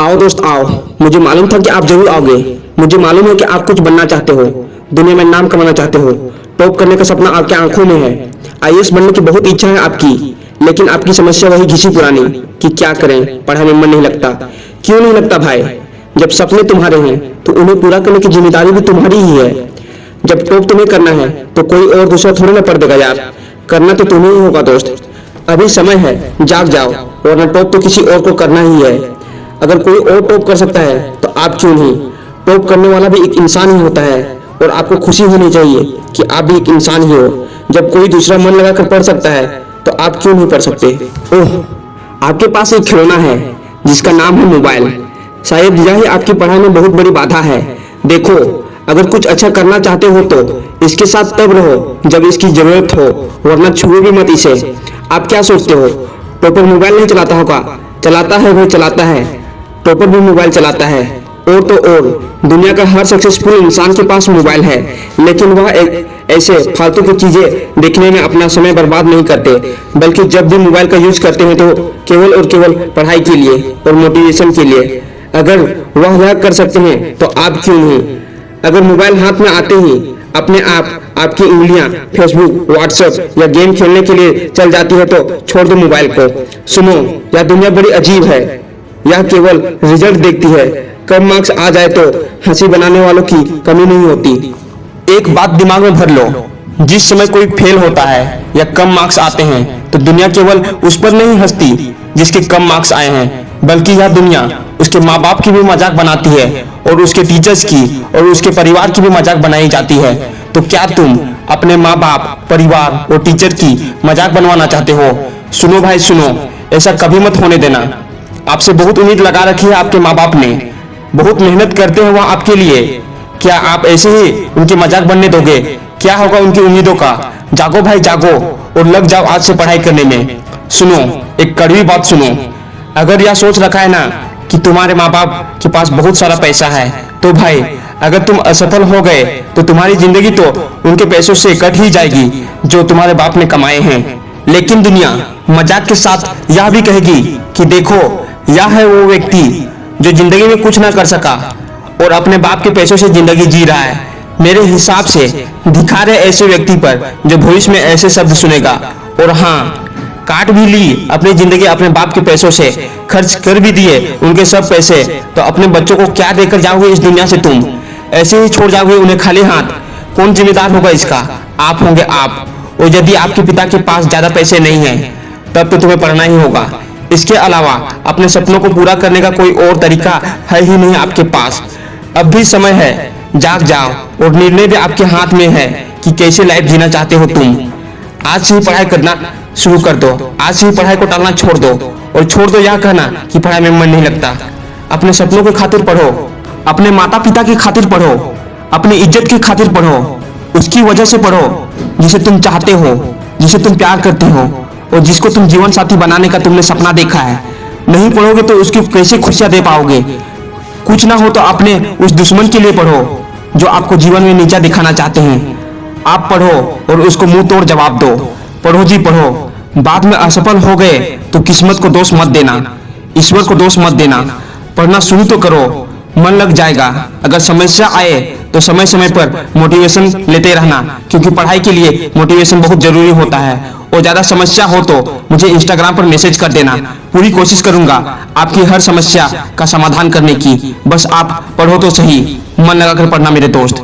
आओ दोस्त आओ। मुझे मालूम था कि आप जरूर आओगे। मुझे मालूम है कि आप कुछ बनना चाहते हो, दुनिया में नाम कमाना चाहते हो, टॉप करने का सपना आपके आंखों में है। आईएएस बनने की बहुत इच्छा है आपकी, लेकिन आपकी समस्या वही घिसी पुरानी कि क्या करें, पढ़ाई में मन नहीं लगता। क्यों नहीं लगता भाई? जब सपने तुम्हारे हैं तो उन्हें पूरा करने की जिम्मेदारी भी तुम्हारी ही है। जब टॉप तुम्हें करना है तो कोई और दूसरा थोड़ी ना कर देगा यार, करना तो तुम्हें ही होगा दोस्त। अभी समय है, जाग जाओ, वरना टॉप तो किसी और को करना ही है। अगर कोई और टॉप कर सकता है तो आप क्यों नहीं? टॉप करने वाला भी एक इंसान ही होता है और आपको खुशी होनी चाहिए कि आप भी एक इंसान ही हो। जब कोई दूसरा मन लगाकर पढ़ सकता है तो आप क्यों नहीं पढ़ सकते? ओह, आपके पास एक खिलौना है जिसका नाम है मोबाइल। शायद यही आपकी पढ़ाई में बहुत बड़ी बाधा है। देखो, अगर कुछ अच्छा करना चाहते हो तो इसके साथ तब रहो जब इसकी जरूरत हो, वरना छुओ भी मत इसे। आप क्या सोचते हो टॉपर मोबाइल नहीं चलाता होगा? चलाता है, वो चलाता है। टॉपर भी मोबाइल चलाता है। और तो और दुनिया का हर सक्सेसफुल इंसान के पास मोबाइल है, लेकिन वह ऐसे फालतू की चीजें देखने में अपना समय बर्बाद नहीं करते, बल्कि जब भी मोबाइल का यूज करते हैं तो केवल और केवल पढ़ाई के लिए और मोटिवेशन के लिए। अगर वह यह कर सकते हैं तो आप क्यों नहीं? अगर मोबाइल हाथ में आते ही अपने आप आपकी उंगलियां फेसबुक, व्हाट्सएप या गेम खेलने के लिए चल जाती है तो छोड़ दो मोबाइल को। सुनो, यह दुनिया बड़ी अजीब है। यह केवल रिजल्ट देखती है। कम मार्क्स आ जाए तो हंसी बनाने वालों की कमी नहीं होती। एक बात दिमाग में भर लो, जिस समय कोई फेल होता है या कम मार्क्स आते हैं तो दुनिया केवल उस पर नहीं हंसती जिसके कम मार्क्स आए हैं, बल्कि यह दुनिया उसके माँ बाप की भी मजाक बनाती है और उसके टीचर्स की और उसके परिवार की भी मजाक बनाई जाती है। तो क्या तुम अपने माँ बाप, परिवार और टीचर की मजाक बनवाना चाहते हो? सुनो भाई सुनो, ऐसा कभी मत होने देना। आपसे बहुत उम्मीद लगा रखी है आपके माँ बाप ने, बहुत मेहनत करते हैं वह आपके लिए। क्या आप ऐसे ही उनकी मजाक बनने दोगे? क्या होगा उनकी उम्मीदों का? जागो भाई जागो और लग जाओ आज से पढ़ाई करने में। सुनो, एक कड़वी बात सुनो, अगर यह सोच रखा है ना कि तुम्हारे माँ बाप के पास बहुत सारा पैसा है, तो भाई अगर तुम असफल हो गए तो तुम्हारी जिंदगी तो उनके पैसों से कट ही जाएगी जो तुम्हारे बाप ने कमाए हैं। लेकिन दुनिया मजाक के साथ यह भी कहेगी कि देखो, यह है वो व्यक्ति जो जिंदगी में कुछ ना कर सका और अपने बाप के पैसों से जिंदगी जी रहा है। मेरे हिसाब से धिक्कार है ऐसे व्यक्ति पर जो भविष्य में ऐसे शब्द सुनेगा। और हाँ, काट भी ली अपनी जिंदगी अपने बाप के पैसों से, खर्च कर भी दिए उनके सब पैसे, तो अपने बच्चों को क्या देकर जाओगे इस दुनिया से? तुम ऐसे ही छोड़ जाओगे उन्हें खाली हाथ? कौन जिम्मेदार होगा इसका? आप होंगे आप। और यदि आपके पिता के पास ज्यादा पैसे नहीं हैं तब तो तुम्हें पढ़ना ही होगा। इसके अलावा अपने सपनों को पूरा करने का कोई और तरीका है ही नहीं आपके पास। अब भी समय है, जाग जाओ और निर्णय भी आपके हाथ में है कि कैसे लाइफ जीना चाहते हो तुम। आज से ही पढ़ाई करना शुरू कर दो। आज से ही पढ़ाई को टालना छोड़ दो और छोड़ दो यह कहना कि पढ़ाई में मन नहीं लगता। अपने सपनों की खातिर पढ़ो, अपने माता पिता की खातिर पढ़ो, अपनी इज्जत की खातिर पढ़ो, उसकी वजह से पढ़ो जिसे तुम चाहते हो, जिसे तुम प्यार करते हो और जिसको तुम जीवन साथी बनाने का तुमने सपना देखा है। नहीं पढ़ोगे तो उसकी कैसे खुशियां दे पाओगे? कुछ ना हो तो अपने उस दुश्मन के लिए पढ़ो जो आपको जीवन में नीचा दिखाना चाहते हैं। आप पढ़ो और उसको मुंह तोड़ जवाब दो। पढ़ो जी पढ़ो। बाद में असफल हो गए तो किस्मत को दोष मत देना, ईश्वर को दोष मत देना। पढ़ना शुरू तो करो, मन लग जाएगा। अगर समस्या आए तो समय समय पर मोटिवेशन लेते रहना, क्योंकि पढ़ाई के लिए मोटिवेशन बहुत जरूरी होता है। और ज्यादा समस्या हो तो मुझे इंस्टाग्राम पर मैसेज कर देना, पूरी कोशिश करूंगा आपकी हर समस्या का समाधान करने की। बस आप पढ़ो तो सही, मन लगाकर पढ़ना मेरे दोस्त।